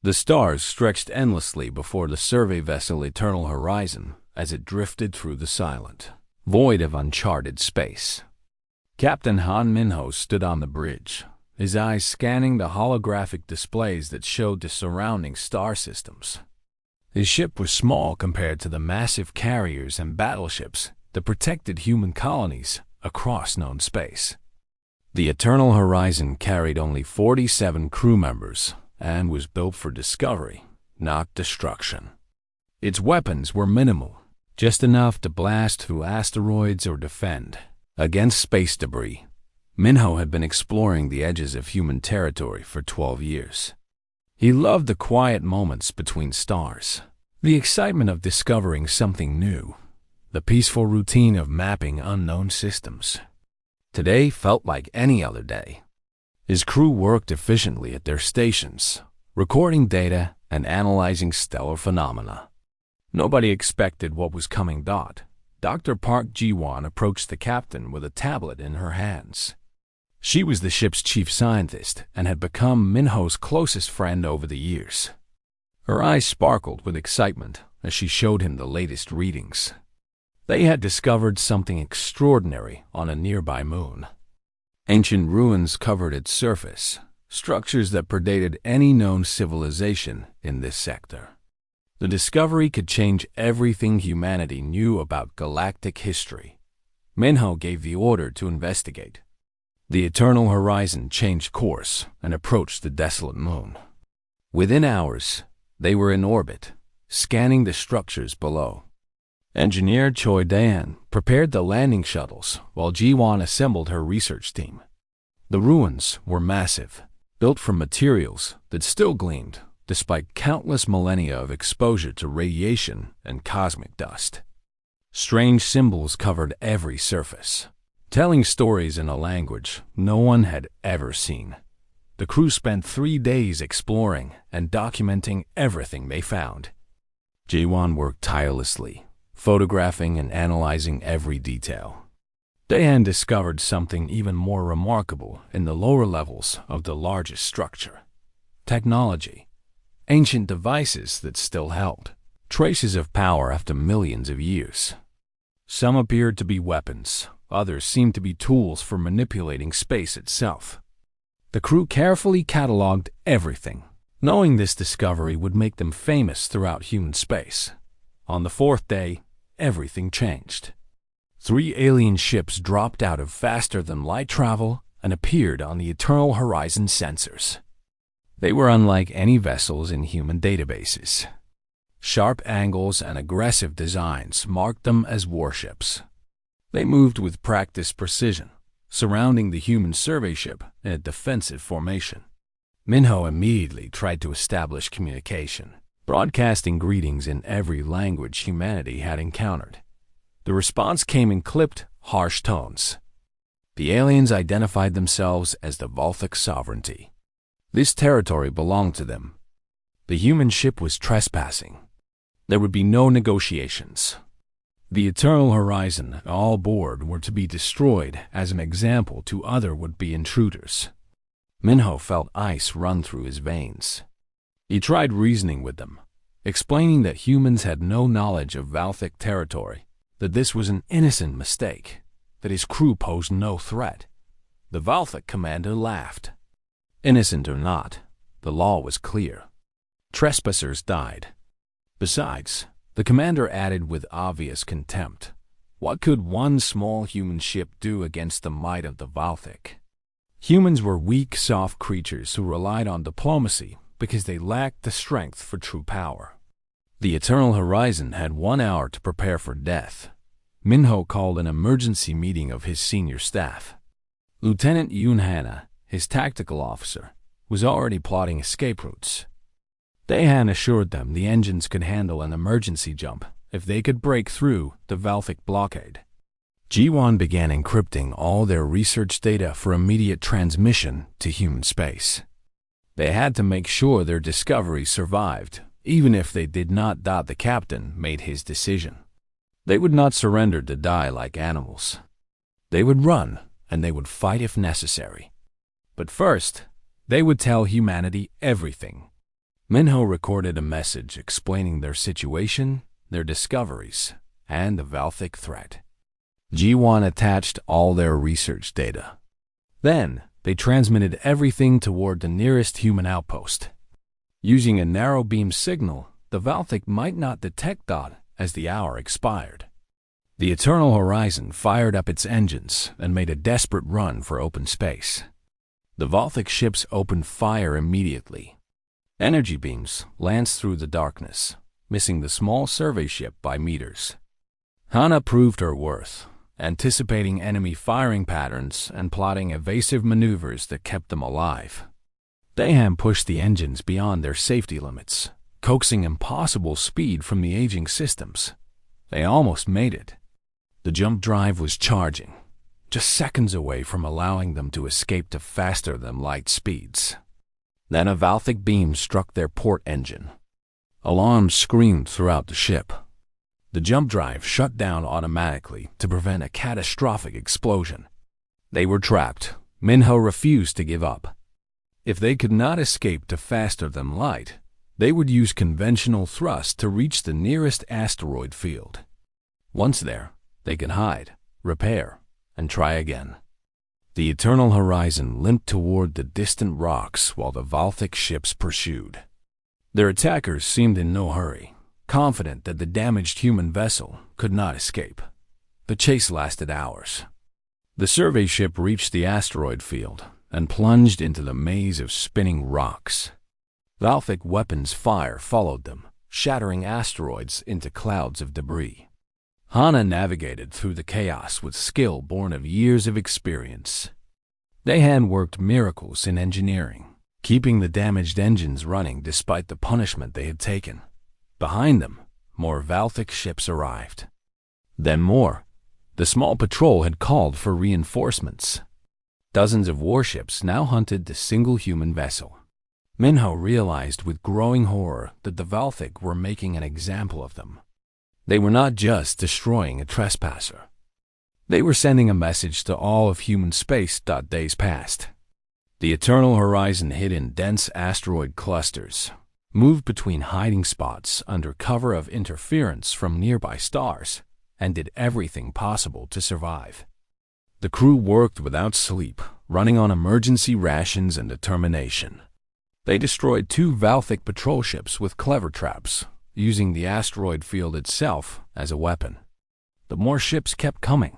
The stars stretched endlessly before the survey vessel Eternal Horizon as it drifted through the silent void of uncharted space. Captain Han Minho stood on the bridge, his eyes scanning the holographic displays that showed the surrounding star systems. His ship was small compared to the massive carriers and battleships that protected human colonies across known space. The Eternal Horizon carried only 47 crew members and was built for discovery, not destruction. Its weapons were minimal, just enough to blast through asteroids or defend against space debris. Minho had been exploring the edges of human territory for 12 years. He loved the quiet moments between stars, the excitement of discovering something new, the peaceful routine of mapping unknown systems. Today felt like any other day. His crew worked efficiently at their stations, recording data and analyzing stellar phenomena. Nobody expected what was coming. Dr. Park Ji-won approached the captain with a tablet in her hands. She was the ship's chief scientist and had become Minho's closest friend over the years. Her eyes sparkled with excitement as she showed him the latest readings. They had discovered something extraordinary on a nearby moon. Ancient ruins covered its surface, structures that predated any known civilization in this sector. The discovery could change everything humanity knew about galactic history. Minho gave the order to investigate. The Eternal Horizon changed course and approached the desolate moon. Within hours, they were in orbit, scanning the structures below. Engineer Choi Dan prepared the landing shuttles while Ji-won assembled her research team. The ruins were massive, built from materials that still gleamed despite countless millennia of exposure to radiation and cosmic dust. Strange symbols covered every surface, telling stories in a language no one had ever seen. The crew spent 3 days exploring and documenting everything they found. Ji-won worked tirelessly, photographing and analyzing every detail. Daehan discovered something even more remarkable in the lower levels of the largest structure. Technology. Ancient devices that still held traces of power after millions of years. Some appeared to be weapons, others seemed to be tools for manipulating space itself. The crew carefully cataloged everything, knowing this discovery would make them famous throughout human space. On the 4th day, everything changed. 3 alien ships dropped out of faster-than-light travel and appeared on the Eternal Horizon sensors. They were unlike any vessels in human databases. Sharp angles and aggressive designs marked them as warships. They moved with practiced precision, surrounding the human survey ship in a defensive formation. Minho immediately tried to establish communication, broadcasting greetings in every language humanity had encountered. The response came in clipped, harsh tones. The aliens identified themselves as the Volthic sovereignty. This territory belonged to them. The human ship was trespassing. There would be no negotiations. The Eternal Horizon and all aboard were to be destroyed as an example to other would-be intruders. Minho felt ice run through his veins. He tried reasoning with them, explaining that humans had no knowledge of Volthic territory, that this was an innocent mistake, that his crew posed no threat. The Volthic commander laughed. Innocent or not, the law was clear. Trespassers died. Besides, the commander added with obvious contempt, what could one small human ship do against the might of the Volthic? Humans were weak, soft creatures who relied on diplomacy because they lacked the strength for true power. The Eternal Horizon had 1 hour to prepare for death. Minho called an emergency meeting of his senior staff. Lieutenant Yoon Hana, his tactical officer, was already plotting escape routes. Daehan assured them the engines could handle an emergency jump if they could break through the Volthic blockade. Ji-won began encrypting all their research data for immediate transmission to human space. They had to make sure their discovery survived, even if they did not. The captain made his decision. They would not surrender to die like animals. They would run, and they would fight if necessary. But first, they would tell humanity everything. Minho recorded a message explaining their situation, their discoveries, and the Valthic threat. G1 attached all their research data. Then, they transmitted everything toward the nearest human outpost. Using a narrow beam signal, the Valthic might not detect that as the hour expired. The Eternal Horizon fired up its engines and made a desperate run for open space. The Valthic ships opened fire immediately. Energy beams lanced through the darkness, missing the small survey ship by meters. Hana proved her worth, anticipating enemy firing patterns and plotting evasive maneuvers that kept them alive. Dahan pushed the engines beyond their safety limits, coaxing impossible speed from the aging systems. They almost made it. The jump drive was charging, just seconds away from allowing them to escape to faster-than-light speeds. Then a Valthic beam struck their port engine. Alarms screamed throughout the ship. The jump drive shut down automatically to prevent a catastrophic explosion. They were trapped. Minho refused to give up. If they could not escape to faster-than-light, they would use conventional thrust to reach the nearest asteroid field. Once there, they could hide, repair, and try again. The Eternal Horizon limped toward the distant rocks while the Valthic ships pursued. Their attackers seemed in no hurry, confident that the damaged human vessel could not escape. The chase lasted hours. The survey ship reached the asteroid field and plunged into the maze of spinning rocks. Valthic weapons fire followed them, shattering asteroids into clouds of debris. Hana navigated through the chaos with skill born of years of experience. Dahan worked miracles in engineering, keeping the damaged engines running despite the punishment they had taken. Behind them, more Valthic ships arrived. Then more. The small patrol had called for reinforcements. Dozens of warships now hunted the single human vessel. Minho realized with growing horror that the Valthic were making an example of them. They were not just destroying a trespasser. They were sending a message to all of human space. Days passed. The Eternal Horizon hid in dense asteroid clusters, moved between hiding spots under cover of interference from nearby stars, and did everything possible to survive. The crew worked without sleep, running on emergency rations and determination. They destroyed 2 Valthic patrol ships with clever traps, using the asteroid field itself as a weapon. The more ships kept coming.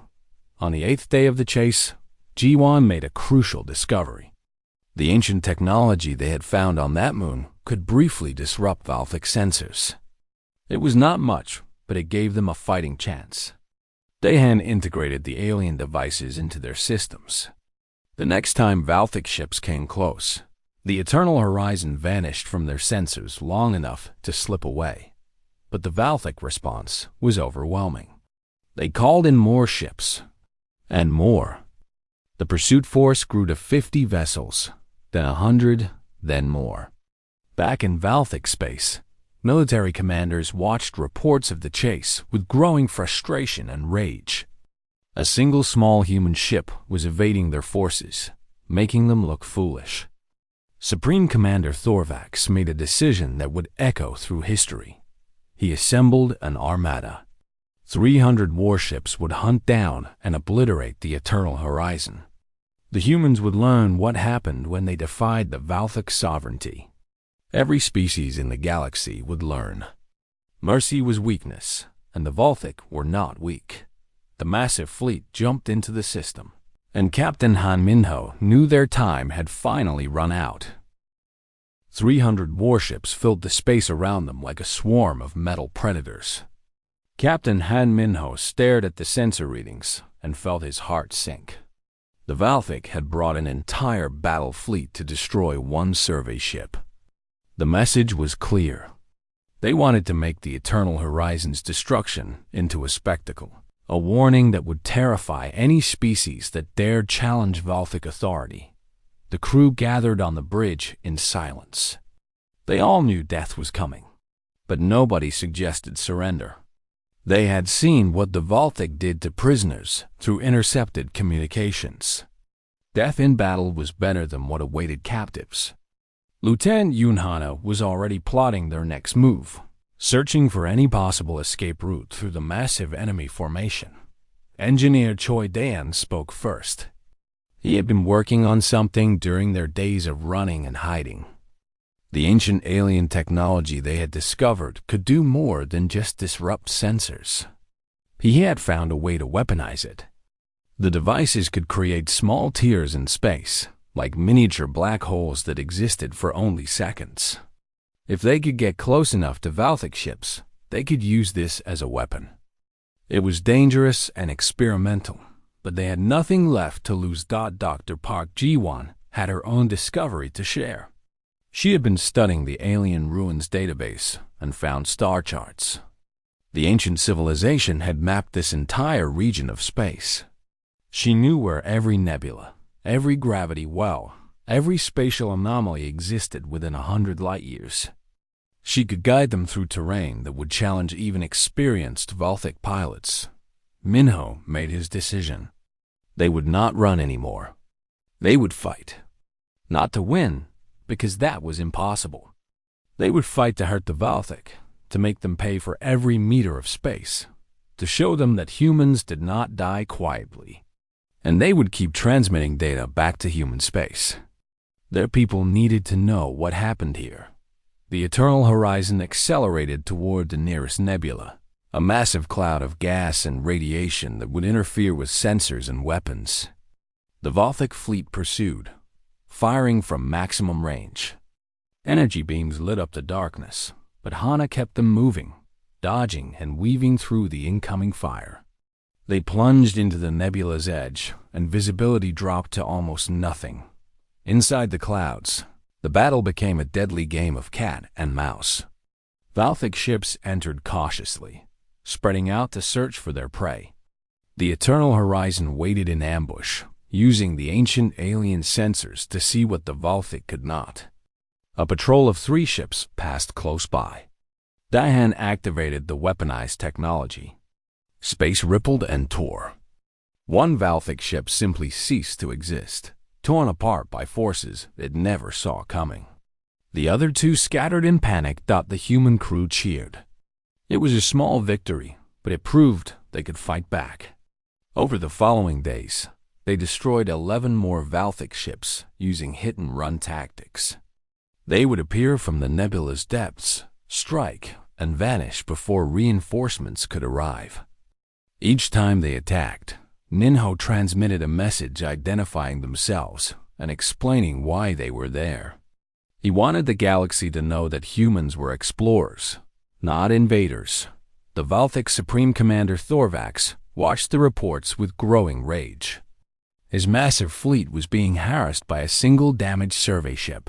On the 8th day of the chase, G1 made a crucial discovery. The ancient technology they had found on that moon could briefly disrupt Valthic sensors. It was not much, but it gave them a fighting chance. Dahan integrated the alien devices into their systems. The next time Valthic ships came close, the Eternal Horizon vanished from their sensors long enough to slip away. But the Valthic response was overwhelming. They called in more ships, and more. The pursuit force grew to 50 vessels, then 100, then more. Back in Valthic space, military commanders watched reports of the chase with growing frustration and rage. A single small human ship was evading their forces, making them look foolish. Supreme Commander Thorvax made a decision that would echo through history. He assembled an armada. 300 warships would hunt down and obliterate the Eternal Horizon. The humans would learn what happened when they defied the Valthic sovereignty. Every species in the galaxy would learn. Mercy was weakness, and the Valthic were not weak. The massive fleet jumped into the system, and Captain Han Minho knew their time had finally run out. 300 warships filled the space around them like a swarm of metal predators. Captain Han Minho stared at the sensor readings and felt his heart sink. The Valthic had brought an entire battle fleet to destroy one survey ship. The message was clear. They wanted to make the Eternal Horizon's destruction into a spectacle, a warning that would terrify any species that dared challenge Valthic authority. The crew gathered on the bridge in silence. They all knew death was coming, but nobody suggested surrender. They had seen what the Valthic did to prisoners through intercepted communications. Death in battle was better than what awaited captives. Lieutenant Yunhana was already plotting their next move, searching for any possible escape route through the massive enemy formation. Engineer Choi Dan spoke first. He had been working on something during their days of running and hiding. The ancient alien technology they had discovered could do more than just disrupt sensors. He had found a way to weaponize it. The devices could create small tears in space, like miniature black holes that existed for only seconds. If they could get close enough to Valthic ships, they could use this as a weapon. It was dangerous and experimental, but they had nothing left to lose. Dr. Park Ji-won had her own discovery to share. She had been studying the alien ruins database and found star charts. The ancient civilization had mapped this entire region of space. She knew where every nebula, every gravity well, every spatial anomaly existed within 100 light-years. She could guide them through terrain that would challenge even experienced Valthic pilots. Minho made his decision. They would not run anymore. They would fight. Not to win, because that was impossible. They would fight to hurt the Valthic, to make them pay for every meter of space, to show them that humans did not die quietly. And they would keep transmitting data back to human space. Their people needed to know what happened here. The eternal horizon accelerated toward the nearest nebula, a massive cloud of gas and radiation that would interfere with sensors and weapons. The Valthic fleet pursued, firing from maximum range. Energy beams lit up the darkness, but Hana kept them moving, dodging and weaving through the incoming fire. They plunged into the nebula's edge, and visibility dropped to almost nothing. Inside the clouds, the battle became a deadly game of cat and mouse. Valthic ships entered cautiously, spreading out to search for their prey. The eternal horizon waited in ambush, using the ancient alien sensors to see what the Valthic could not. A patrol of 3 ships passed close by. Dahan activated the weaponized technology. Space rippled and tore. One Valthic ship simply ceased to exist, torn apart by forces it never saw coming. The other 2 scattered in panic. The human crew cheered. It was a small victory, but it proved they could fight back. Over the following days, they destroyed 11 more Valthic ships using hit-and-run tactics. They would appear from the nebula's depths, strike, and vanish before reinforcements could arrive. Each time they attacked, Ninho transmitted a message identifying themselves and explaining why they were there. He wanted the galaxy to know that humans were explorers, not invaders. The Valthic Supreme Commander Thorvax watched the reports with growing rage. His massive fleet was being harassed by a single damaged survey ship.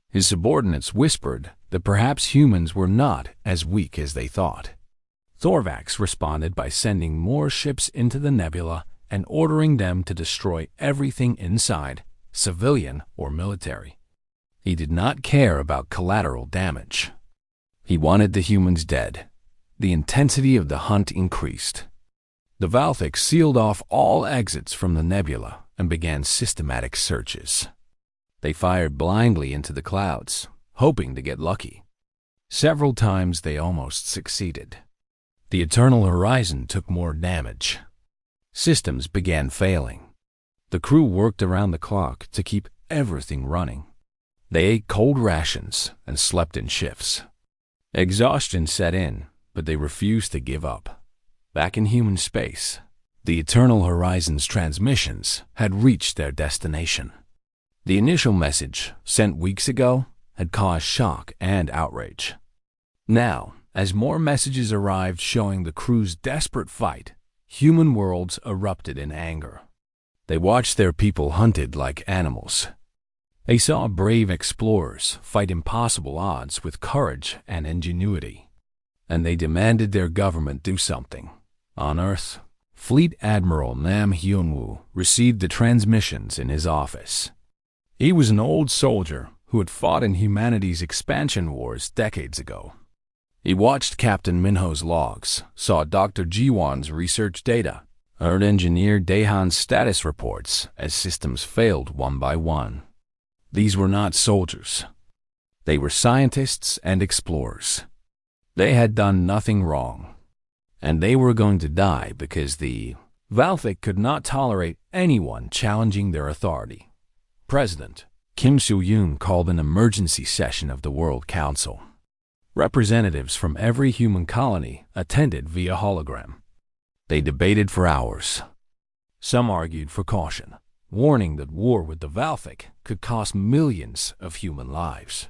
His subordinates whispered that perhaps humans were not as weak as they thought. Thorvax responded by sending more ships into the nebula and ordering them to destroy everything inside, civilian or military. He did not care about collateral damage. He wanted the humans dead. The intensity of the hunt increased. The Valthic sealed off all exits from the nebula and began systematic searches. They fired blindly into the clouds, hoping to get lucky. Several times they almost succeeded. The eternal horizon took more damage. Systems began failing. The crew worked around the clock to keep everything running. They ate cold rations and slept in shifts. Exhaustion set in, but they refused to give up. Back in human space, the eternal horizon's transmissions had reached their destination. The initial message, sent weeks ago, had caused shock and outrage. Now, as more messages arrived showing the crew's desperate fight, human worlds erupted in anger. They watched their people hunted like animals. They saw brave explorers fight impossible odds with courage and ingenuity. And they demanded their government do something. On Earth, Fleet Admiral Nam Hyunwoo received the transmissions in his office. He was an old soldier who had fought in humanity's expansion wars decades ago. He watched Captain Minho's logs, saw Dr. Jiwon's research data, heard Engineer Daehan's status reports as systems failed one by one. These were not soldiers. They were scientists and explorers. They had done nothing wrong, and they were going to die because the Valthic could not tolerate anyone challenging their authority. President Kim Soo-yoon called an emergency session of the World Council. Representatives from every human colony attended via hologram. They debated for hours. Some argued for caution, warning that war with the Valthic could cost millions of human lives.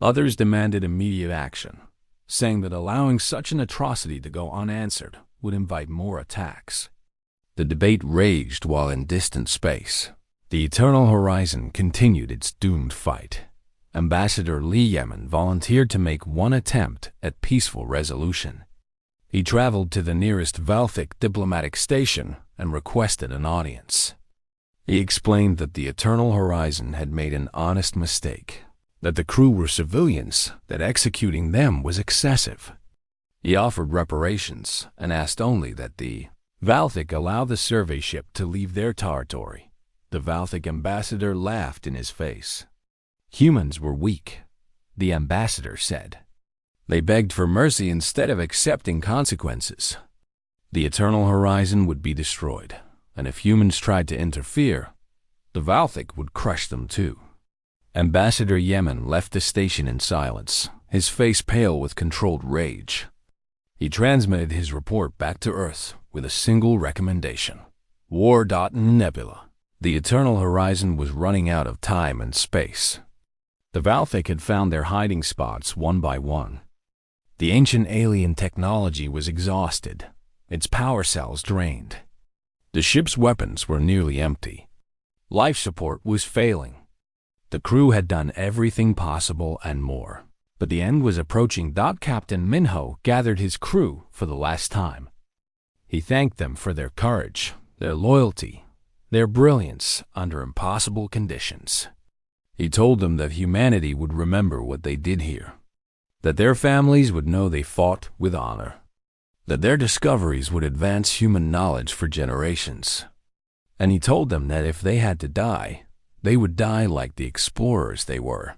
Others demanded immediate action, saying that allowing such an atrocity to go unanswered would invite more attacks. The debate raged while in distant space. The Eternal Horizon continued its doomed fight. Ambassador Lee Yemen volunteered to make one attempt at peaceful resolution. He traveled to the nearest Valthic diplomatic station and requested an audience. He explained that the Eternal Horizon had made an honest mistake, that the crew were civilians, that executing them was excessive. He offered reparations and asked only that the Valthic allow the survey ship to leave their territory. The Valthic ambassador laughed in his face. Humans were weak, the ambassador said. They begged for mercy instead of accepting consequences. The Eternal Horizon would be destroyed, and if humans tried to interfere, the Valthic would crush them too. Ambassador Yemen left the station in silence, his face pale with controlled rage. He transmitted his report back to Earth with a single recommendation. War. Nebula. The Eternal Horizon was running out of time and space. The Valthic had found their hiding spots one by one. The ancient alien technology was exhausted, its power cells drained. The ship's weapons were nearly empty. Life support was failing. The crew had done everything possible and more, but the end was approaching. Captain Minho gathered his crew for the last time. He thanked them for their courage, their loyalty, their brilliance under impossible conditions. He told them that humanity would remember what they did here, that their families would know they fought with honor, that their discoveries would advance human knowledge for generations. And he told them that if they had to die, they would die like the explorers they were.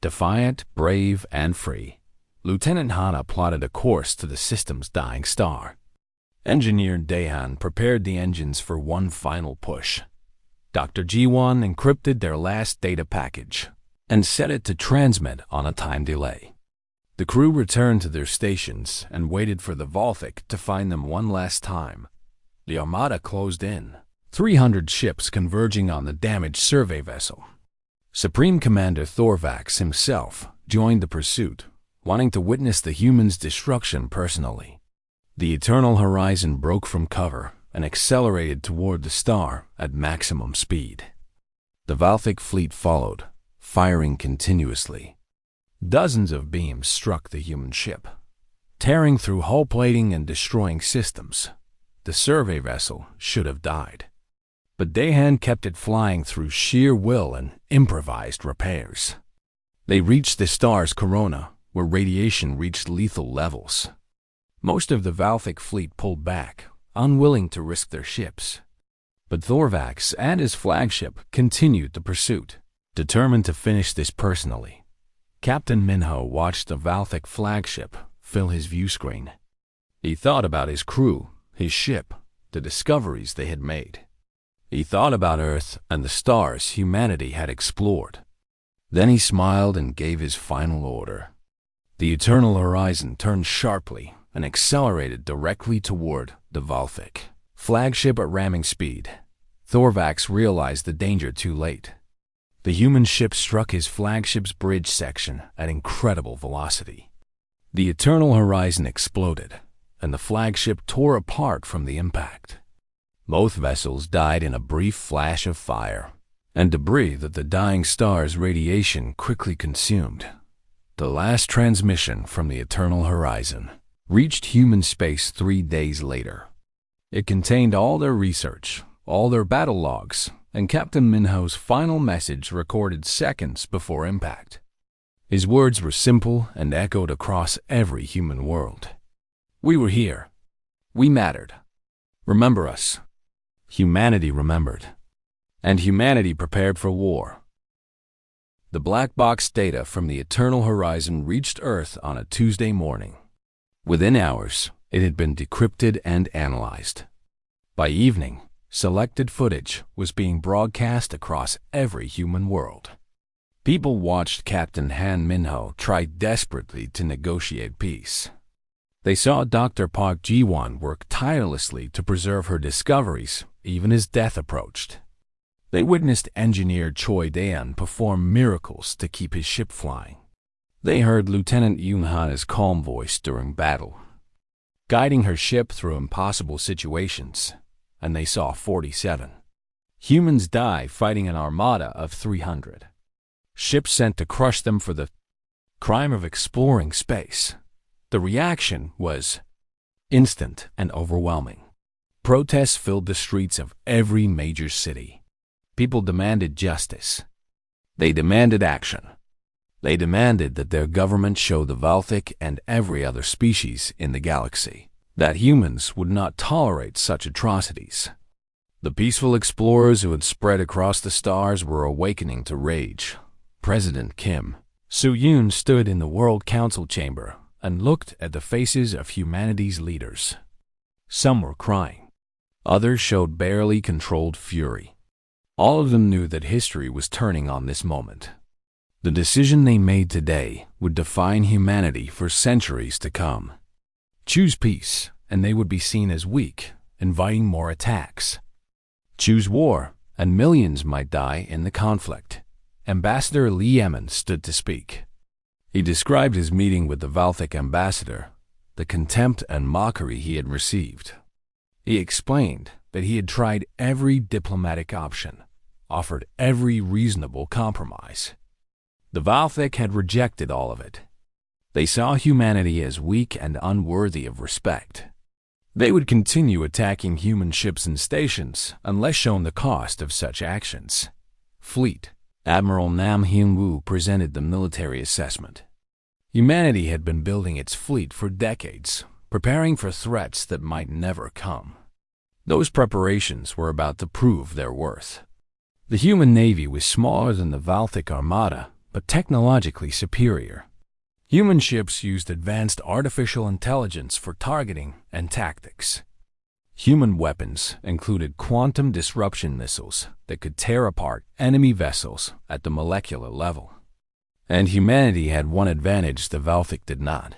Defiant, brave, and free, Lieutenant Hana plotted a course to the system's dying star. Engineer Daehan prepared the engines for one final push. Dr. Ji-won encrypted their last data package and set it to transmit on a time delay. The crew returned to their stations and waited for the Valthic to find them one last time. The Armada closed in, 300 ships converging on the damaged survey vessel. Supreme Commander Thorvax himself joined the pursuit, wanting to witness the humans' destruction personally. The Eternal Horizon broke from cover and accelerated toward the star at maximum speed. The Valthic fleet followed, firing continuously. Dozens of beams struck the human ship, tearing through hull plating and destroying systems. The survey vessel should have died, but Daehan kept it flying through sheer will and improvised repairs. They reached the star's corona, where radiation reached lethal levels. Most of the Valthic fleet pulled back, unwilling to risk their ships. But Thorvax and his flagship continued the pursuit, determined to finish this personally. Captain Minho watched the Valthic flagship fill his view screen. He thought about his crew, his ship, the discoveries they had made. He thought about Earth and the stars humanity had explored. Then he smiled and gave his final order. The Eternal Horizon turned sharply and accelerated directly toward the Valthic. Flagship at ramming speed. Thorvax realized the danger too late. The human ship struck his flagship's bridge section at incredible velocity. The Eternal Horizon exploded, and the flagship tore apart from the impact. Both vessels died in a brief flash of fire, and debris that the dying star's radiation quickly consumed. The last transmission from the Eternal Horizon reached human space 3 days later. It contained all their research, all their battle logs, and Captain Minho's final message recorded seconds before impact. His words were simple and echoed across every human world. We were here. We mattered. Remember us. Humanity remembered. And humanity prepared for war. The black box data from the Eternal Horizon reached Earth on a Tuesday morning. Within hours, it had been decrypted and analyzed. By evening, selected footage was being broadcast across every human world. People watched Captain Han Minho try desperately to negotiate peace. They saw Dr. Park Ji-won work tirelessly to preserve her discoveries, even as death approached. They witnessed engineer Choi Daeun perform miracles to keep his ship flying. They heard Lieutenant Yoon Hana's calm voice during battle, guiding her ship through impossible situations, and they saw 47 humans die fighting an armada of 300. Ships sent to crush them for the crime of exploring space. The reaction was instant and overwhelming. Protests filled the streets of every major city. People demanded justice. They demanded action. They demanded that their government show the Valthic and every other species in the galaxy that humans would not tolerate such atrocities. The peaceful explorers who had spread across the stars were awakening to rage. President Kim Soo-yoon stood in the World Council chamber and looked at the faces of humanity's leaders. Some were crying. Others showed barely controlled fury. All of them knew that history was turning on this moment. The decision they made today would define humanity for centuries to come. Choose peace, and they would be seen as weak, inviting more attacks. Choose war, and millions might die in the conflict. Ambassador Lee Emin stood to speak. He described his meeting with the Valthic ambassador, the contempt and mockery he had received. He explained that he had tried every diplomatic option, offered every reasonable compromise. The Valthic had rejected all of it. They saw humanity as weak and unworthy of respect. They would continue attacking human ships and stations unless shown the cost of such actions. Fleet Admiral Nam Hyun-woo presented the military assessment. Humanity had been building its fleet for decades, preparing for threats that might never come. Those preparations were about to prove their worth. The human navy was smaller than the Valthic Armada, but technologically superior. Human ships used advanced artificial intelligence for targeting and tactics. Human weapons included quantum disruption missiles that could tear apart enemy vessels at the molecular level. And humanity had one advantage the Valthic did not.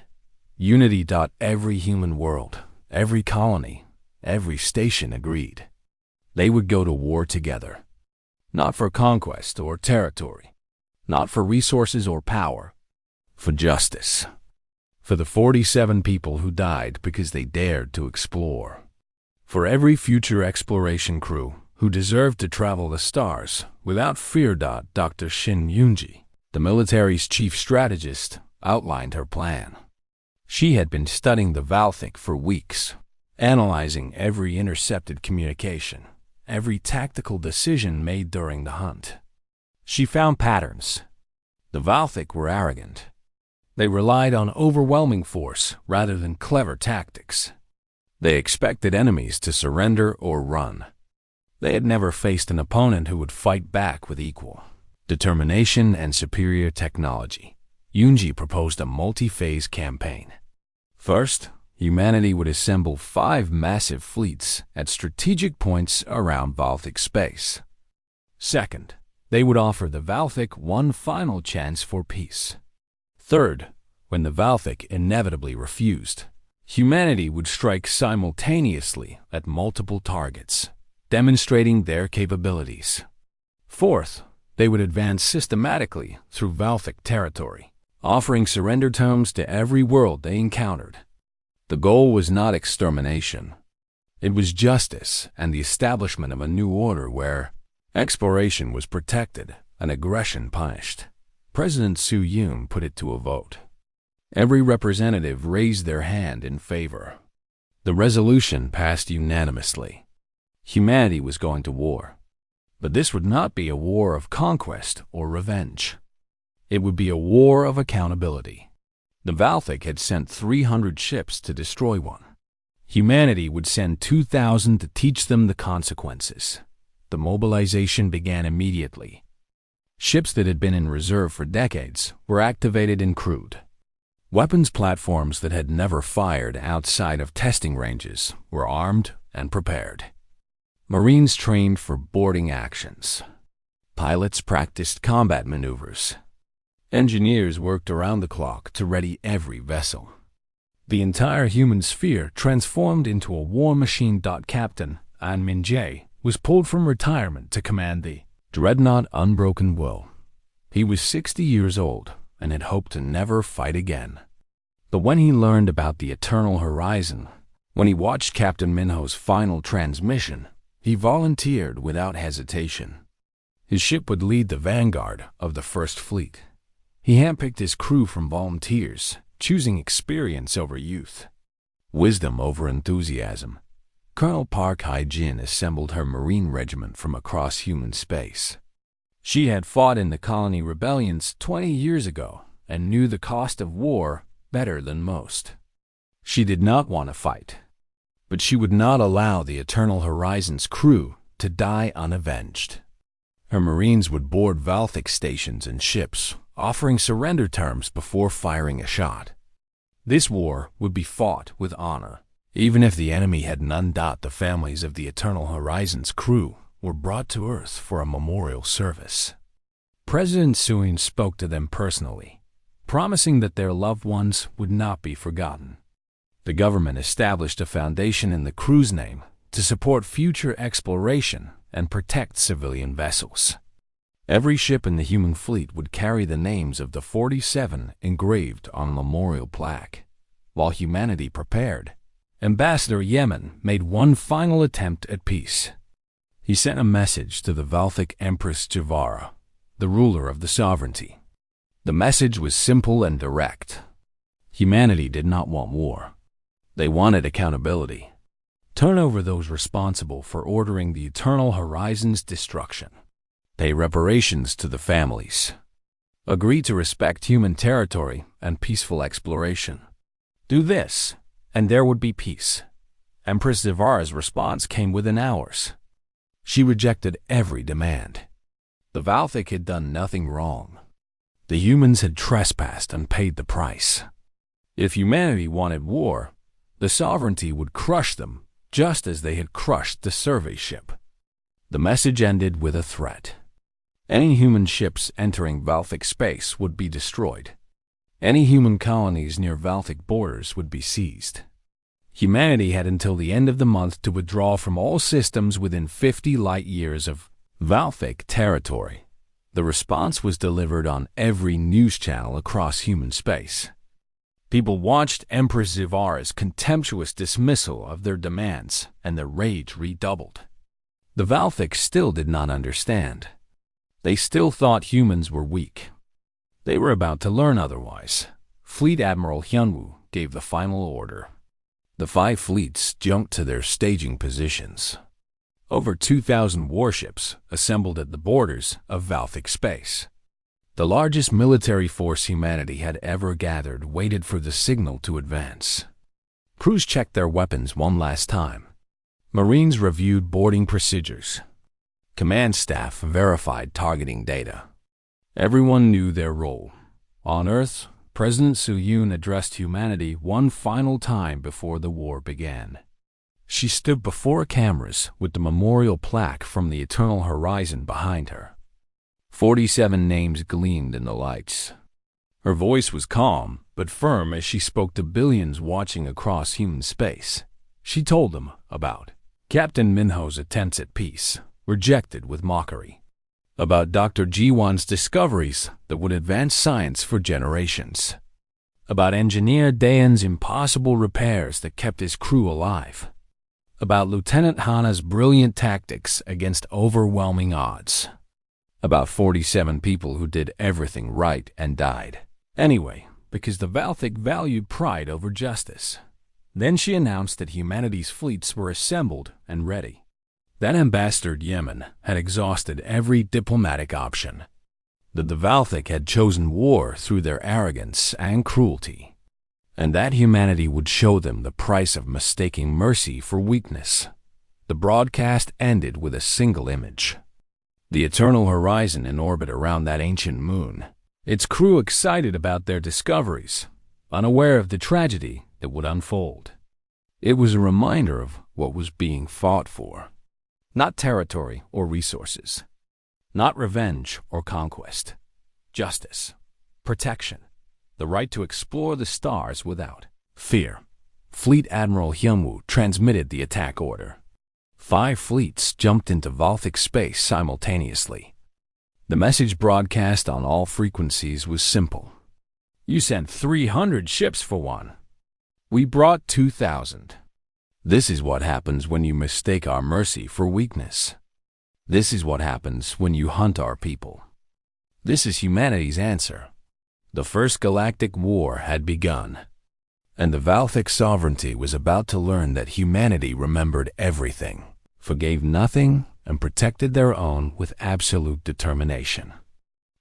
Unity. Every human world, every colony, every station agreed. They would go to war together. Not for conquest or territory. Not for resources or power. For justice. For the 47 people who died because they dared to explore. For every future exploration crew who deserved to travel the stars without fear. Dr. Shin Yoonji, the military's chief strategist, outlined her plan. She had been studying the Valthic for weeks, analyzing every intercepted communication, every tactical decision made during the hunt. She found patterns. The Valthic were arrogant. They relied on overwhelming force rather than clever tactics. They expected enemies to surrender or run. They had never faced an opponent who would fight back with equal determination and superior technology. Yoonji proposed a multi-phase campaign. First, humanity would assemble 5 massive fleets at strategic points around Valthic space. Second, they would offer the Valthic one final chance for peace. Third, when the Valthic inevitably refused, humanity would strike simultaneously at multiple targets, demonstrating their capabilities. Fourth, they would advance systematically through Valthic territory, offering surrender terms to every world they encountered. The goal was not extermination. It was justice and the establishment of a new order where exploration was protected and aggression punished. President Soo-yoon put it to a vote. Every representative raised their hand in favor. The resolution passed unanimously. Humanity was going to war. But this would not be a war of conquest or revenge. It would be a war of accountability. The Valthic had sent 300 ships to destroy one. Humanity would send 2,000 to teach them the consequences. The mobilization began immediately. Ships that had been in reserve for decades were activated and crewed. Weapons platforms that had never fired outside of testing ranges were armed and prepared. Marines trained for boarding actions. Pilots practiced combat maneuvers. Engineers worked around the clock to ready every vessel. The entire human sphere transformed into a war machine. Captain Han Min was pulled from retirement to command the dreadnought Unbroken Will. He was 60 years old and had hoped to never fight again. But when he learned about the Eternal Horizon, when he watched Captain Minho's final transmission, he volunteered without hesitation. His ship would lead the vanguard of the First Fleet. He handpicked his crew from volunteers, choosing experience over youth, wisdom over enthusiasm. Colonel Park Hai-jin assembled her Marine regiment from across human space. She had fought in the colony rebellions 20 years ago and knew the cost of war better than most. She did not want to fight, but she would not allow the Eternal Horizon's crew to die unavenged. Her Marines would board Valthic stations and ships, offering surrender terms before firing a shot. This war would be fought with honor, even if the enemy had none. The families of the Eternal Horizon's crew were brought to Earth for a memorial service. President Suin spoke to them personally, promising that their loved ones would not be forgotten. The government established a foundation in the crew's name to support future exploration and protect civilian vessels. Every ship in the human fleet would carry the names of the 47 engraved on a memorial plaque. While humanity prepared, Ambassador Yemen made one final attempt at peace. He sent a message to the Valthic Empress Javara, the ruler of the sovereignty. The message was simple and direct. Humanity did not want war. They wanted accountability. Turn over those responsible for ordering the Eternal Horizon's destruction. Pay reparations to the families. Agree to respect human territory and peaceful exploration. Do this, and there would be peace. Empress Zavara's response came within hours. She rejected every demand. The Valthic had done nothing wrong. The humans had trespassed and paid the price. If humanity wanted war, the sovereignty would crush them, just as they had crushed the survey ship. The message ended with a threat. Any human ships entering Valthic space would be destroyed. Any human colonies near Valthic borders would be seized. Humanity had until the end of the month to withdraw from all systems within 50 light-years of Valthic territory. The response was delivered on every news channel across human space. People watched Empress Zavara's contemptuous dismissal of their demands, and their rage redoubled. The Valthic still did not understand. They still thought humans were weak. They were about to learn otherwise. Fleet Admiral Hyunwoo gave the final order. The 5 fleets jumped to their staging positions. Over 2,000 warships assembled at the borders of Valthic space. The largest military force humanity had ever gathered waited for the signal to advance. Crews checked their weapons one last time. Marines reviewed boarding procedures. Command staff verified targeting data. Everyone knew their role. On Earth, President Soo-yoon addressed humanity one final time before the war began. She stood before cameras with the memorial plaque from the Eternal Horizon behind her. 47 names gleamed in the lights. Her voice was calm but firm as she spoke to billions watching across human space. She told them about Captain Minho's attempts at peace, rejected with mockery. About Dr. Ji-won's discoveries that would advance science for generations. About Engineer Daeun's impossible repairs that kept his crew alive. About Lieutenant Hana's brilliant tactics against overwhelming odds. About 47 people who did everything right and died. Anyway, because the Valthic valued pride over justice. Then she announced that humanity's fleets were assembled and ready. That Ambassador Yemen had exhausted every diplomatic option. That the Valthic had chosen war through their arrogance and cruelty. And that humanity would show them the price of mistaking mercy for weakness. The broadcast ended with a single image. The eternal horizon in orbit around that ancient moon. Its crew excited about their discoveries, unaware of the tragedy that would unfold. It was a reminder of what was being fought for. Not territory or resources. Not revenge or conquest. Justice. Protection. The right to explore the stars without fear. Fleet Admiral Hyunwoo transmitted the attack order. 5 fleets jumped into Valthic space simultaneously. The message broadcast on all frequencies was simple. You sent 300 ships for one. We brought 2,000. This is what happens when you mistake our mercy for weakness. This is what happens when you hunt our people. This is humanity's answer. The first galactic war had begun, and the Valthic sovereignty was about to learn that humanity remembered everything, forgave nothing, and protected their own with absolute determination.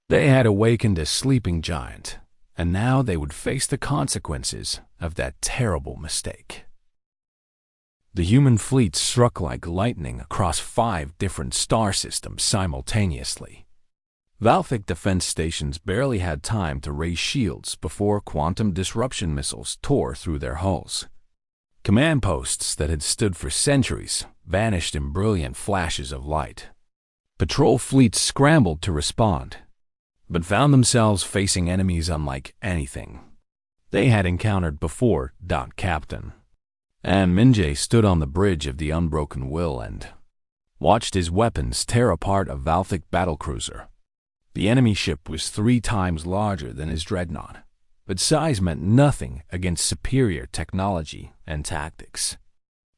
They had awakened a sleeping giant, and now they would face the consequences of that terrible mistake. The human fleet struck like lightning across 5 different star systems simultaneously. Valthic defense stations barely had time to raise shields before quantum disruption missiles tore through their hulls. Command posts that had stood for centuries vanished in brilliant flashes of light. Patrol fleets scrambled to respond, but found themselves facing enemies unlike anything they had encountered before. Captain and Minjae stood on the bridge of the Unbroken Will and watched his weapons tear apart a Valthic battlecruiser. The enemy ship was 3 times larger than his dreadnought, but size meant nothing against superior technology and tactics.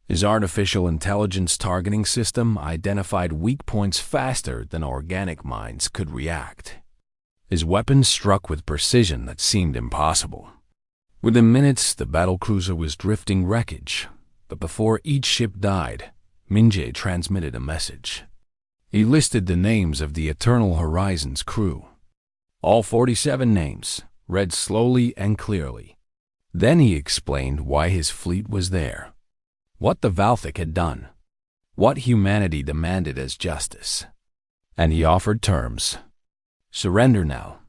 His artificial intelligence targeting system identified weak points faster than organic minds could react. His weapons struck with precision that seemed impossible. Within minutes, the battlecruiser was drifting wreckage, but before each ship died, Minjae transmitted a message. He listed the names of the Eternal Horizon's crew. All 47 names, read slowly and clearly. Then he explained why his fleet was there, what the Valthic had done, what humanity demanded as justice. And he offered terms. Surrender now.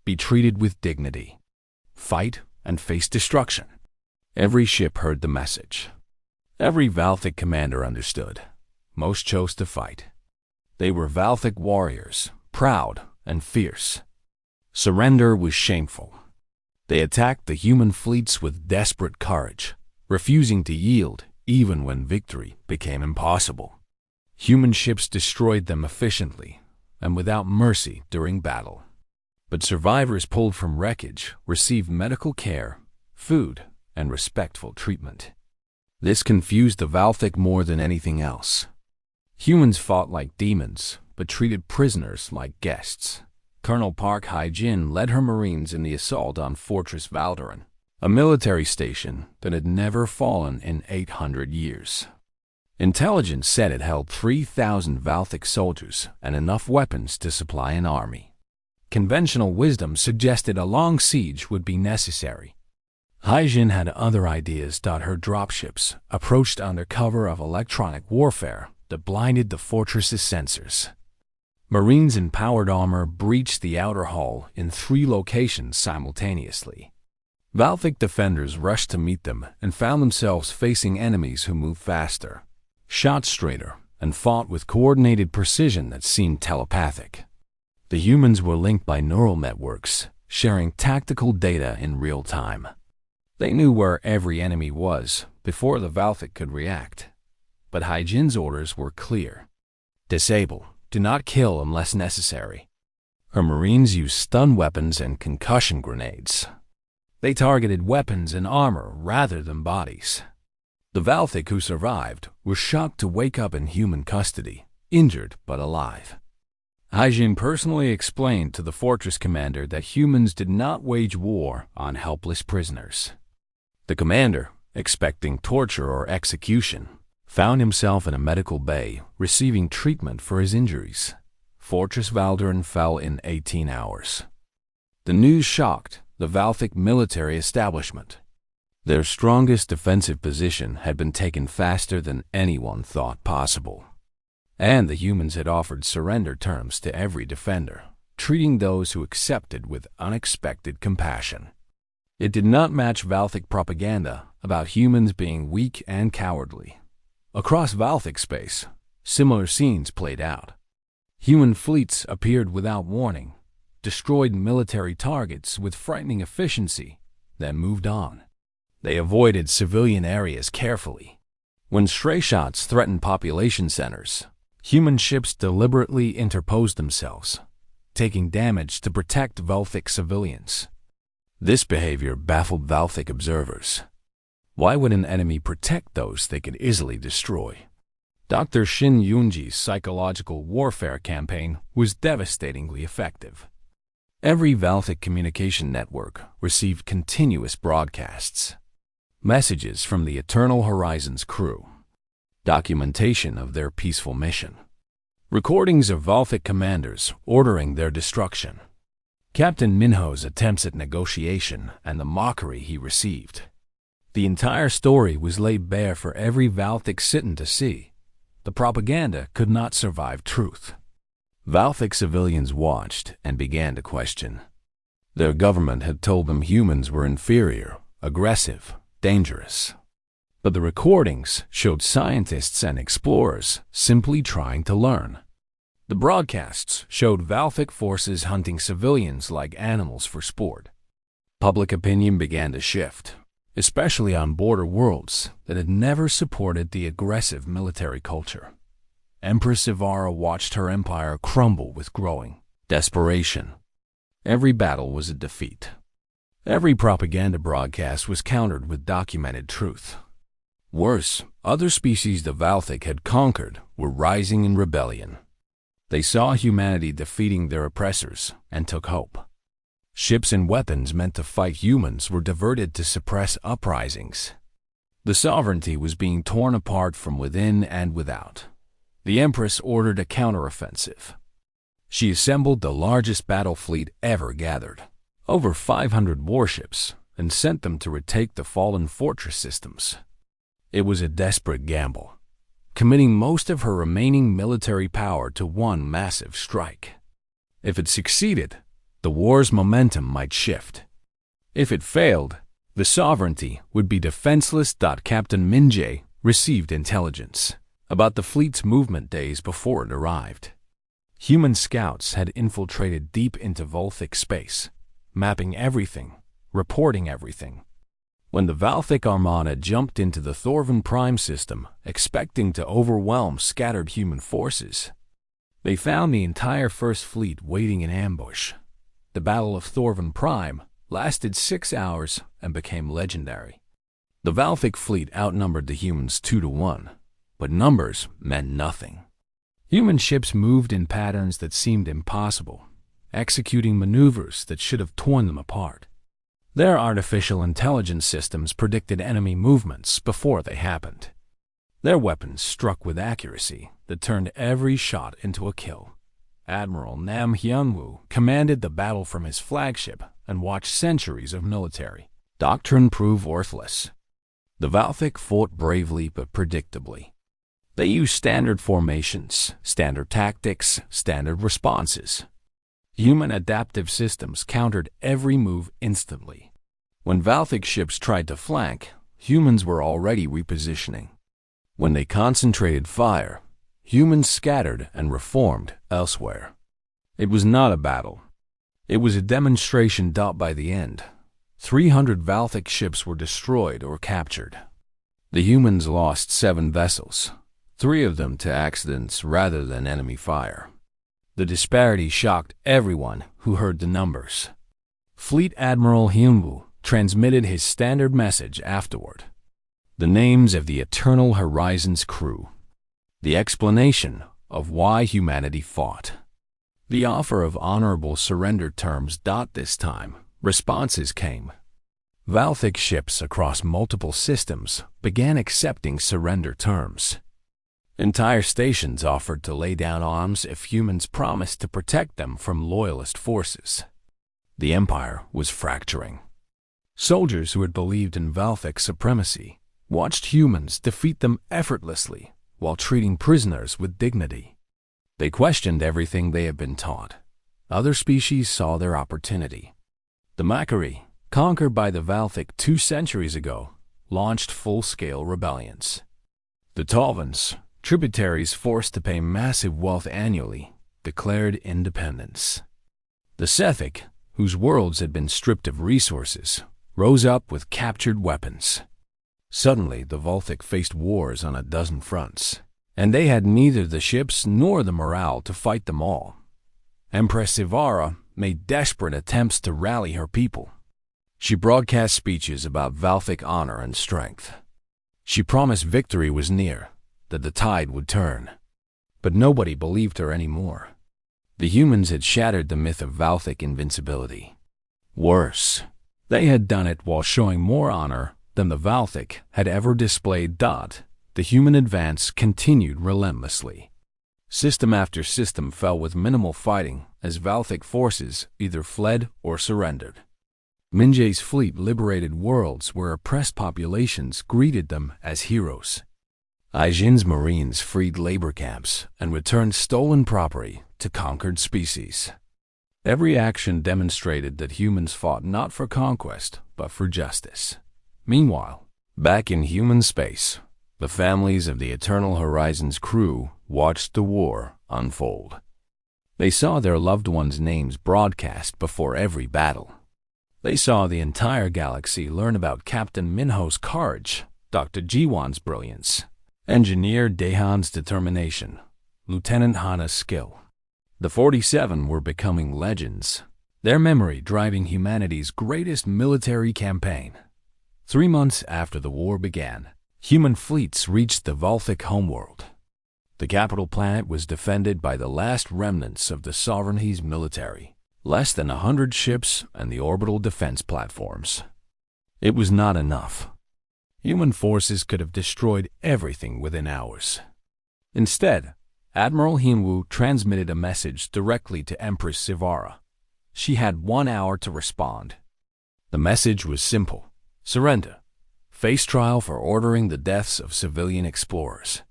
Be treated with dignity. Fight and face destruction. Every ship heard the message. Every Valthic commander understood. Most chose to fight. They were Valthic warriors, proud and fierce. Surrender was shameful. They attacked the human fleets with desperate courage, refusing to yield even when victory became impossible. Human ships destroyed them efficiently and without mercy during battle. But survivors pulled from wreckage received medical care, food, and respectful treatment. This confused the Valthic more than anything else. Humans fought like demons, but treated prisoners like guests. Colonel Park Hae-jin led her Marines in the assault on Fortress Valderan, a military station that had never fallen in 800 years. Intelligence said it held 3,000 Valthic soldiers and enough weapons to supply an army. Conventional wisdom suggested a long siege would be necessary. Hae-jin had other ideas. Her dropships approached under cover of electronic warfare that blinded the fortress's sensors. Marines in powered armor breached the outer hull in 3 locations simultaneously. Valthic defenders rushed to meet them and found themselves facing enemies who moved faster, shot straighter, and fought with coordinated precision that seemed telepathic. The humans were linked by neural networks, sharing tactical data in real time. They knew where every enemy was before the Valthic could react. But Hae-jin's orders were clear. Disable. Do not kill unless necessary. Her Marines used stun weapons and concussion grenades. They targeted weapons and armor rather than bodies. The Valthic who survived were shocked to wake up in human custody, injured but alive. Hae-jin personally explained to the fortress commander that humans did not wage war on helpless prisoners. The commander, expecting torture or execution, found himself in a medical bay receiving treatment for his injuries. Fortress Valderan fell in 18 hours. The news shocked the Valthic military establishment. Their strongest defensive position had been taken faster than anyone thought possible. and the humans had offered surrender terms to every defender, treating those who accepted with unexpected compassion. It did not match Valthic propaganda about humans being weak and cowardly. Across Valthic space, similar scenes played out. Human fleets appeared without warning, destroyed military targets with frightening efficiency, then moved on. They avoided civilian areas carefully. When stray shots threatened population centers, human ships deliberately interposed themselves, taking damage to protect Valthic civilians. This behavior baffled Valthic observers. Why would an enemy protect those they could easily destroy? Dr. Shin Yunji's psychological warfare campaign was devastatingly effective. Every Valthic communication network received continuous broadcasts, messages from the Eternal Horizons crew, documentation of their peaceful mission, recordings of Valthic commanders ordering their destruction, Captain Minho's attempts at negotiation, and the mockery he received. The entire story was laid bare for every Valthic citizen to see. The propaganda could not survive truth. Valthic civilians watched and began to question. Their government had told them humans were inferior, aggressive, dangerous. But the recordings showed scientists and explorers simply trying to learn. The broadcasts showed Valthic forces hunting civilians like animals for sport. Public opinion began to shift, especially on border worlds that had never supported the aggressive military culture. Empress Ivara watched her empire crumble with growing desperation. Every battle was a defeat. Every propaganda broadcast was countered with documented truth. Worse, other species the Valthic had conquered were rising in rebellion. They saw humanity defeating their oppressors and took hope. Ships and weapons meant to fight humans were diverted to suppress uprisings. The sovereignty was being torn apart from within and without. The Empress ordered a counteroffensive. She assembled the largest battle fleet ever gathered, over 500 warships, and sent them to retake the fallen fortress systems. It was a desperate gamble, committing most of her remaining military power to one massive strike. If it succeeded, the war's momentum might shift. If it failed, the sovereignty would be defenseless. Captain Minje received intelligence about the fleet's movement days before it arrived. Human scouts had infiltrated deep into Valthic space, mapping everything, reporting everything. When the Valthic Armada jumped into the Thorvin Prime system, expecting to overwhelm scattered human forces, they found the entire First Fleet waiting in ambush. The Battle of Thorvin Prime lasted 6 hours and became legendary. The Valthic fleet outnumbered the humans 2-1, but numbers meant nothing. Human ships moved in patterns that seemed impossible, executing maneuvers that should have torn them apart. Their artificial intelligence systems predicted enemy movements before they happened. Their weapons struck with accuracy that turned every shot into a kill. Admiral Nam Hyunwoo commanded the battle from his flagship and watched centuries of military doctrine prove worthless. The Valthic fought bravely but predictably. They used standard formations, standard tactics, standard responses. Human adaptive systems countered every move instantly. When Valthic ships tried to flank, humans were already repositioning. When they concentrated fire, humans scattered and reformed elsewhere. It was not a battle. It was a demonstration. By the end, 300 Valthic ships were destroyed or captured. The humans lost 7 vessels, 3 of them to accidents rather than enemy fire. The disparity shocked everyone who heard the numbers. Fleet Admiral Hyunwoo transmitted his standard message afterward. The names of the Eternal Horizons crew. The explanation of why humanity fought. The offer of honorable surrender terms. This time, responses came. Valthic ships across multiple systems began accepting surrender terms. Entire stations offered to lay down arms if humans promised to protect them from loyalist forces. The Empire was fracturing. Soldiers who had believed in Valthic supremacy watched humans defeat them effortlessly while treating prisoners with dignity. They questioned everything they had been taught. Other species saw their opportunity. The Makari, conquered by the Valthic 2 centuries ago, launched full-scale rebellions. The Tolvans, tributaries forced to pay massive wealth annually, declared independence. The Sethic, whose worlds had been stripped of resources, rose up with captured weapons. Suddenly, the Valthic faced wars on a dozen fronts, and they had neither the ships nor the morale to fight them all. Empress Ivara made desperate attempts to rally her people. She broadcast speeches about Valthic honor and strength. She promised victory was near, that the tide would turn. But nobody believed her anymore. The humans had shattered the myth of Valthic invincibility. Worse, they had done it while showing more honor than the Valthic had ever displayed. The human advance continued relentlessly. System after system fell with minimal fighting as Valthic forces either fled or surrendered. Minjay's fleet liberated worlds where oppressed populations greeted them as heroes. Aijin's marines freed labor camps and returned stolen property to conquered species. Every action demonstrated that humans fought not for conquest, but for justice. Meanwhile, back in human space, the families of the Eternal Horizons crew watched the war unfold. They saw their loved ones' names broadcast before every battle. They saw the entire galaxy learn about Captain Minho's courage, Dr. Jiwan's brilliance, Engineer Dehan's determination, Lieutenant Hana's skill. The 47 were becoming legends, their memory driving humanity's greatest military campaign. 3 months after the war began, human fleets reached the Valthic homeworld. The capital planet was defended by the last remnants of the Sovereignty's military, less than 100 ships and the orbital defense platforms. It was not enough. Human forces could have destroyed everything within hours. Instead, Admiral Hinwu transmitted a message directly to Empress Sivara. She had 1 hour to respond. The message was simple: surrender. Face trial for ordering the deaths of civilian explorers.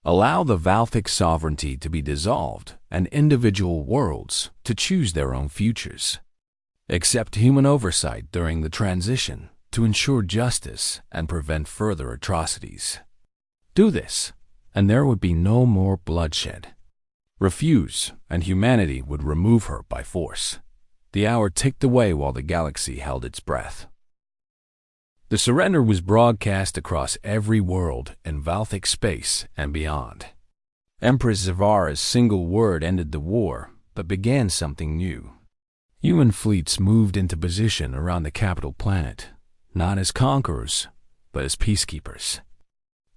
Allow the Valthic sovereignty to be dissolved and individual worlds to choose their own futures. Accept human oversight during the transition to ensure justice and prevent further atrocities. Do this, and there would be no more bloodshed. Refuse, and humanity would remove her by force. The hour ticked away while the galaxy held its breath. The surrender was broadcast across every world in Valthic space and beyond. Empress Zavara's single word ended the war, but began something new. Human fleets moved into position around the capital planet, not as conquerors, but as peacekeepers.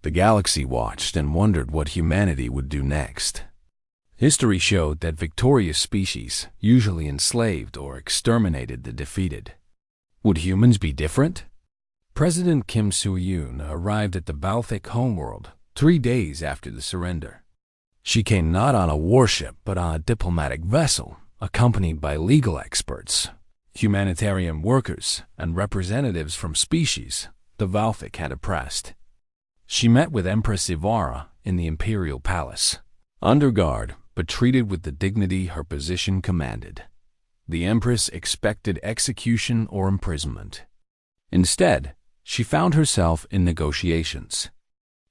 The galaxy watched and wondered what humanity would do next. History showed that victorious species usually enslaved or exterminated the defeated. Would humans be different? President Kim Soo-yoon arrived at the Valthic homeworld 3 days after the surrender. She came not on a warship but on a diplomatic vessel, accompanied by legal experts, humanitarian workers, and representatives from species the Valthic had oppressed. She met with Empress Ivara in the Imperial Palace, under guard but treated with the dignity her position commanded. The Empress expected execution or imprisonment. Instead, she found herself in negotiations.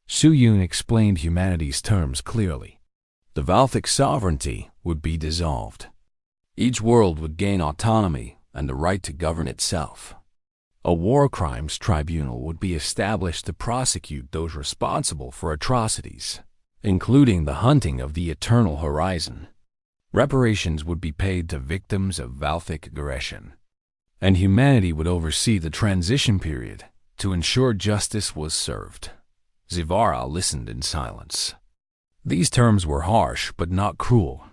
Soo-yoon explained humanity's terms clearly. The Valthic sovereignty would be dissolved. Each world would gain autonomy and the right to govern itself. A war crimes tribunal would be established to prosecute those responsible for atrocities, including the hunting of the Eternal Horizon. Reparations would be paid to victims of Valthic aggression, and humanity would oversee the transition period to ensure justice was served. Zivara listened in silence. These terms were harsh but not cruel.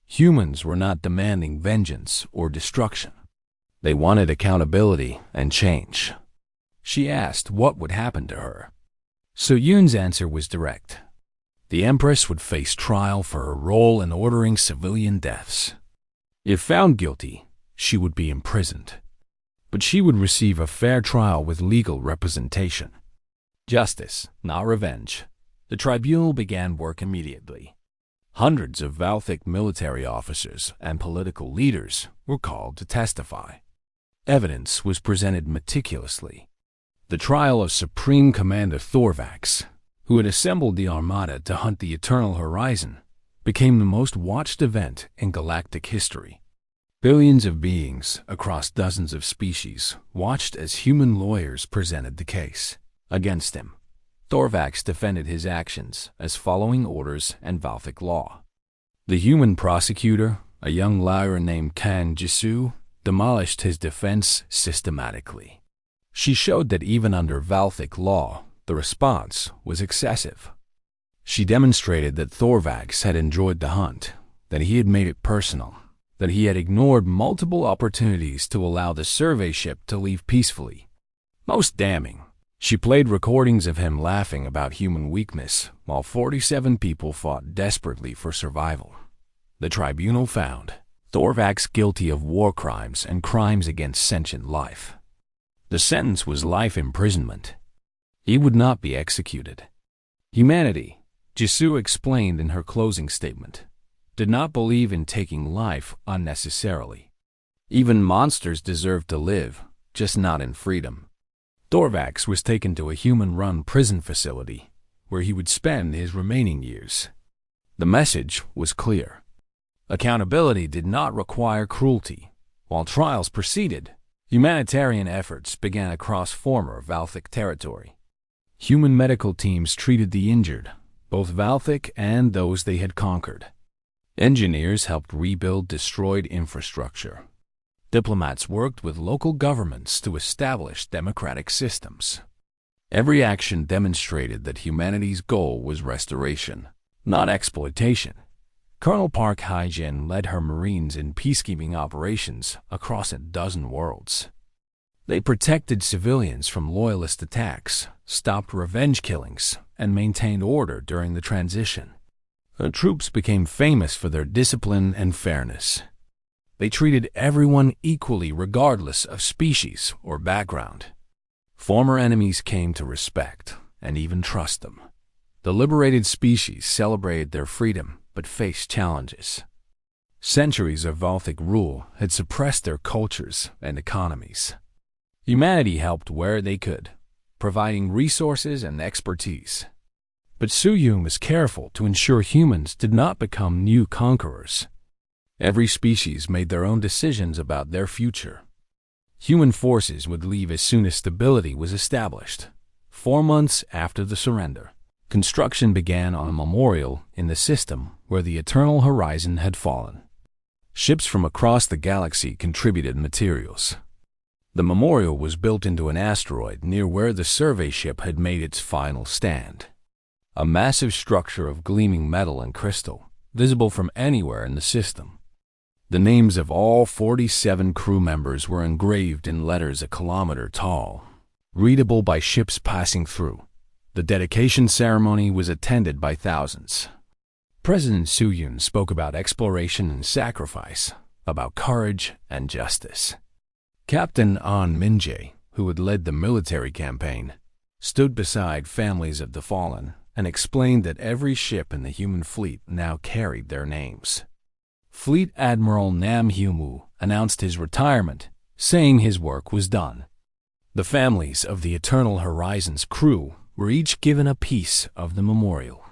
Humans were not demanding vengeance or destruction. They wanted accountability and change. She asked what would happen to her. So-yoon's answer was direct. The Empress would face trial for her role in ordering civilian deaths. If found guilty, she would be imprisoned. But she would receive a fair trial with legal representation. Justice, not revenge. The tribunal began work immediately. Hundreds of Valthic military officers and political leaders were called to testify. Evidence was presented meticulously. The trial of Supreme Commander Thorvax, who had assembled the Armada to hunt the Eternal Horizon, became the most watched event in galactic history. Billions of beings across dozens of species watched as human lawyers presented the case against him. Thorvax defended his actions as following orders and Valthic law. The human prosecutor, a young liar named Kan Jisoo, demolished his defense systematically. She showed that even under Valthic law, the response was excessive. She demonstrated that Thorvax had enjoyed the hunt, that he had made it personal, that he had ignored multiple opportunities to allow the survey ship to leave peacefully. Most damning, she played recordings of him laughing about human weakness while 47 people fought desperately for survival. The tribunal found Thorvax guilty of war crimes and crimes against sentient life. The sentence was life imprisonment. He would not be executed. Humanity, Jisoo explained in her closing statement, did not believe in taking life unnecessarily. Even monsters deserve to live, just not in freedom. Thorvax was taken to a human-run prison facility where he would spend his remaining years. The message was clear. Accountability did not require cruelty. While trials proceeded, humanitarian efforts began across former Valthic territory. Human medical teams treated the injured, both Valthic and those they had conquered. Engineers helped rebuild destroyed infrastructure. Diplomats worked with local governments to establish democratic systems. Every action demonstrated that humanity's goal was restoration, not exploitation. Colonel Park Hae-jin led her Marines in peacekeeping operations across a dozen worlds. They protected civilians from loyalist attacks, stopped revenge killings, and maintained order during the transition. The troops became famous for their discipline and fairness. They treated everyone equally regardless of species or background. Former enemies came to respect and even trust them. The liberated species celebrated their freedom but faced challenges. Centuries of Valthic rule had suppressed their cultures and economies. Humanity helped where they could, providing resources and expertise. But Soo-yoon was careful to ensure humans did not become new conquerors. Every species made their own decisions about their future. Human forces would leave as soon as stability was established. 4 months after the surrender, construction began on a memorial in the system where the Eternal Horizon had fallen. Ships from across the galaxy contributed materials. The memorial was built into an asteroid near where the survey ship had made its final stand. A massive structure of gleaming metal and crystal, visible from anywhere in the system. The names of all 47 crew members were engraved in letters a kilometer tall, readable by ships passing through. The dedication ceremony was attended by thousands. President Soo-yoon spoke about exploration and sacrifice, about courage and justice. Captain An Min-jae, who had led the military campaign, stood beside families of the fallen and explained that every ship in the human fleet now carried their names. Fleet Admiral Nam Hyung-woo announced his retirement, saying his work was done. The families of the Eternal Horizon's crew were each given a piece of the memorial.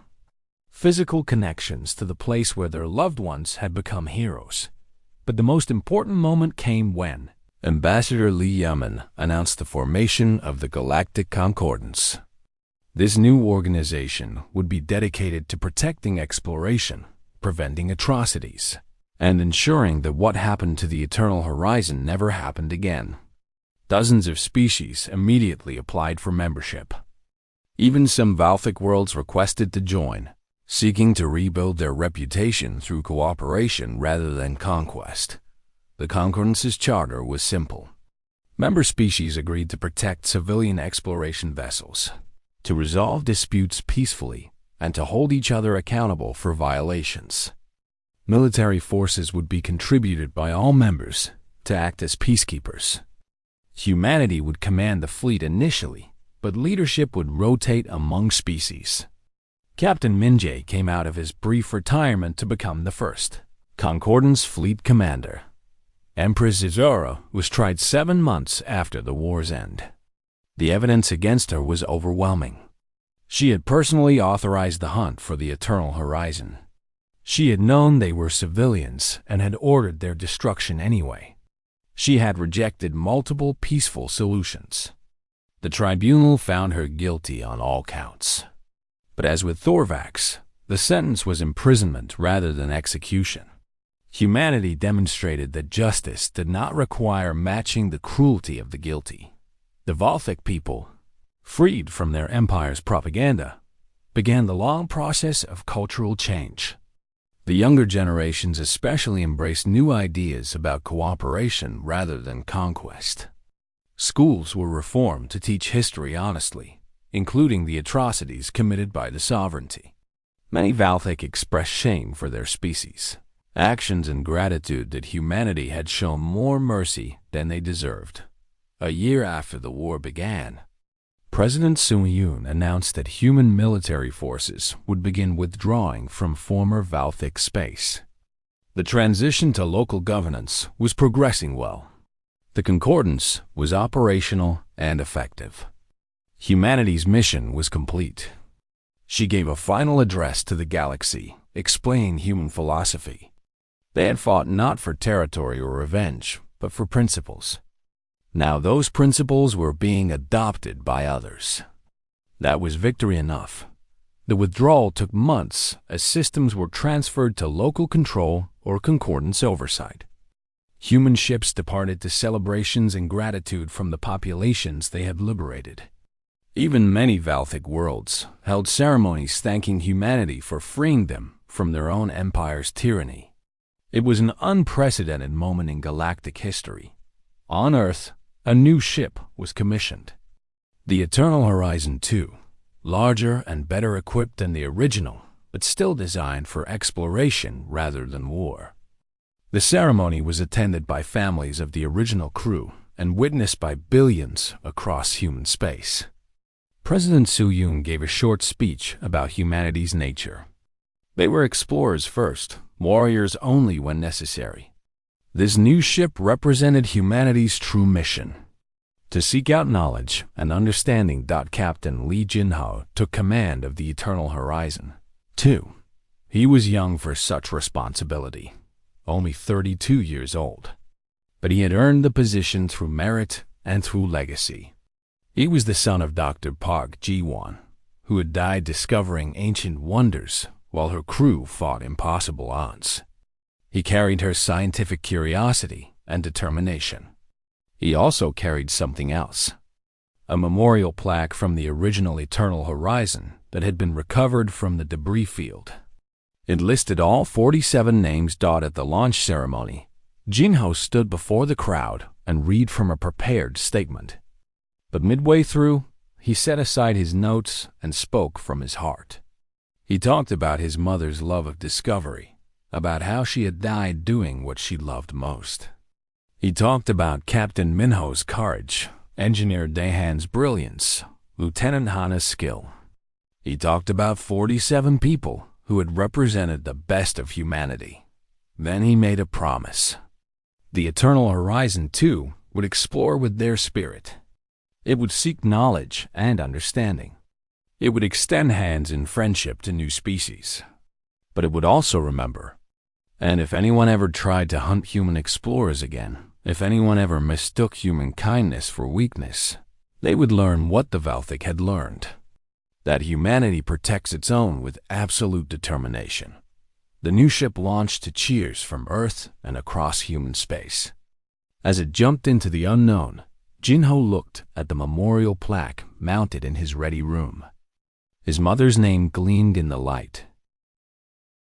Physical connections to the place where their loved ones had become heroes. But the most important moment came when Ambassador Lee Yaman announced the formation of the Galactic Concordance. This new organization would be dedicated to protecting exploration, preventing atrocities, and ensuring that what happened to the Eternal Horizon never happened again. Dozens of species immediately applied for membership. Even some Valthic worlds requested to join, seeking to rebuild their reputation through cooperation rather than conquest. The Concordance's charter was simple. Member species agreed to protect civilian exploration vessels, to resolve disputes peacefully, and to hold each other accountable for violations. Military forces would be contributed by all members to act as peacekeepers. Humanity would command the fleet initially, but leadership would rotate among species. Captain Minjay came out of his brief retirement to become the first Concordance Fleet Commander. Empress Izora was tried 7 months after the war's end. The evidence against her was overwhelming. She had personally authorized the hunt for the Eternal Horizon. She had known they were civilians and had ordered their destruction anyway. She had rejected multiple peaceful solutions. The tribunal found her guilty on all counts. But as with Thorvax, the sentence was imprisonment rather than execution. Humanity demonstrated that justice did not require matching the cruelty of the guilty. The Valthic people, freed from their empire's propaganda, began the long process of cultural change. The younger generations especially embraced new ideas about cooperation rather than conquest. Schools were reformed to teach history honestly, including the atrocities committed by the sovereignty. Many Valthic expressed shame for their species, actions and gratitude that humanity had shown more mercy than they deserved. A year after the war began, President Sun Yun announced that human military forces would begin withdrawing from former Valthic space. The transition to local governance was progressing well. The Concordance was operational and effective. Humanity's mission was complete. She gave a final address to the galaxy, explaining human philosophy. They had fought not for territory or revenge, but for principles. Now those principles were being adopted by others. That was victory enough. The withdrawal took months as systems were transferred to local control or Concordance oversight. Human ships departed to celebrations and gratitude from the populations they had liberated. Even many Valthic worlds held ceremonies thanking humanity for freeing them from their own empire's tyranny. It was an unprecedented moment in galactic history. On Earth, a new ship was commissioned. The Eternal Horizon II, larger and better equipped than the original, but still designed for exploration rather than war. The ceremony was attended by families of the original crew and witnessed by billions across human space. President Su Yun gave a short speech about humanity's nature. They were explorers first, warriors only when necessary. This new ship represented humanity's true mission: to seek out knowledge and understanding. Captain Li Jinhao took command of the Eternal Horizon. 2. He was young for such responsibility, only 32 years old. But he had earned the position through merit and through legacy. He was the son of Dr. Park Ji-won, who had died discovering ancient wonders while her crew fought impossible odds. He carried her scientific curiosity and determination. He also carried something else: a memorial plaque from the original Eternal Horizon that had been recovered from the debris field. It listed all 47 names. At the launch ceremony, Jinho stood before the crowd and read from a prepared statement. But midway through, he set aside his notes and spoke from his heart. He talked about his mother's love of discovery, about how she had died doing what she loved most. He talked about Captain Minho's courage, Engineer Dahan's brilliance, Lieutenant Hana's skill. He talked about 47 people who had represented the best of humanity. Then he made a promise. The Eternal Horizon, too, would explore with their spirit. It would seek knowledge and understanding. It would extend hands in friendship to new species. But it would also remember. And if anyone ever tried to hunt human explorers again, if anyone ever mistook human kindness for weakness, they would learn what the Valthic had learned: that humanity protects its own with absolute determination. The new ship launched to cheers from Earth and across human space. As it jumped into the unknown, Jinho looked at the memorial plaque mounted in his ready room. His mother's name gleamed in the light,